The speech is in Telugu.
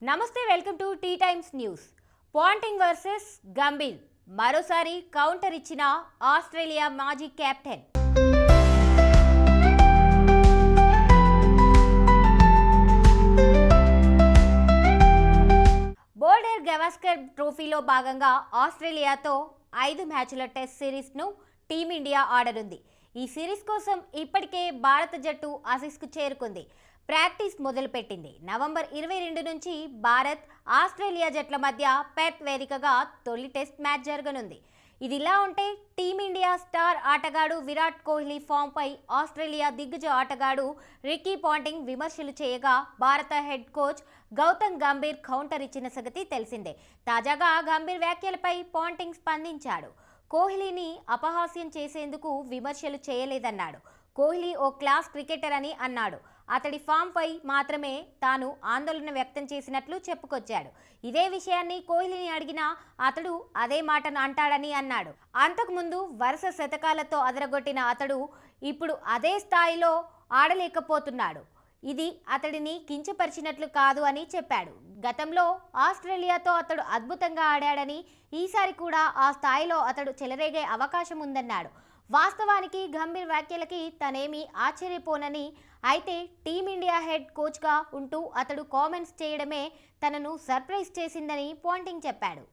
నమస్తే, welcome to T Times News. Ponting versus Gambhir మరోసారి కౌంటర్ ఇచ్చిన ఆస్ట్రేలియా మాజీ కెప్టెన్. బోర్డర్ గవాస్కర్ ట్రోఫీలో భాగంగా ఆస్ట్రేలియాతో 5 మ్యాచ్ల టెస్ట్ సిరీస్ను టీమిండియా ఆడనుంది. ఈ సిరీస్ కోసం ఇప్పటికే భారత జట్టు ఆసీస్కు చేరుకుంది. ప్రాక్టీస్ మొదలుపెట్టింది. నవంబర్ 22 నుంచి భారత్ ఆస్ట్రేలియా జట్ల మధ్య పెర్త్ వేదికగా తొలి టెస్ట్ మ్యాచ్ జరగనుంది. ఇదిలా ఉంటే టీమిండియా స్టార్ ఆటగాడు విరాట్ కోహ్లీ ఫామ్పై ఆస్ట్రేలియా దిగ్గజ ఆటగాడు రికీ పాంటింగ్ విమర్శలు చేయగా భారత head coach Gautam Gambhir counter ఇచ్చిన సంగతి తెలిసిందే. తాజాగా గంభీర్ వ్యాఖ్యలపై పాంటింగ్ స్పందించాడు. కోహ్లీని అపహాస్యం చేసేందుకు విమర్శలు చేయలేదన్నాడు. కోహ్లీ ఓ క్లాస్ క్రికెటర్ అని అన్నాడు. అతడి ఫామ్పై మాత్రమే తాను ఆందోళన వ్యక్తం చేసినట్లు చెప్పుకొచ్చాడు. ఇదే విషయాన్ని కోహ్లీని అడిగినా అతడు అదే మాటను అంటాడని అన్నాడు. అంతకుముందు వరుస శతకాలతో అదరగొట్టిన అతడు ఇప్పుడు అదే స్థాయిలో ఆడలేకపోతున్నాడు. ఇది అతడిని కించపరిచినట్లు కాదు అని చెప్పాడు. గతంలో ఆస్ట్రేలియాతో అతడు అద్భుతంగా ఆడాడని, ఈసారి కూడా ఆ స్థాయిలో అతడు చెలరేగే అవకాశం ఉందన్నాడు. వాస్తవానికి గంభీర్ వ్యాఖ్యలకి తనేమీ ఆశ్చర్యపోనని, అయితే టీమిండియా హెడ్ కోచ్గా ఉంటూ అతడు కామెంట్స్ చేయడమే తనను సర్ప్రైజ్ చేసిందని పాంటింగ్ చెప్పాడు.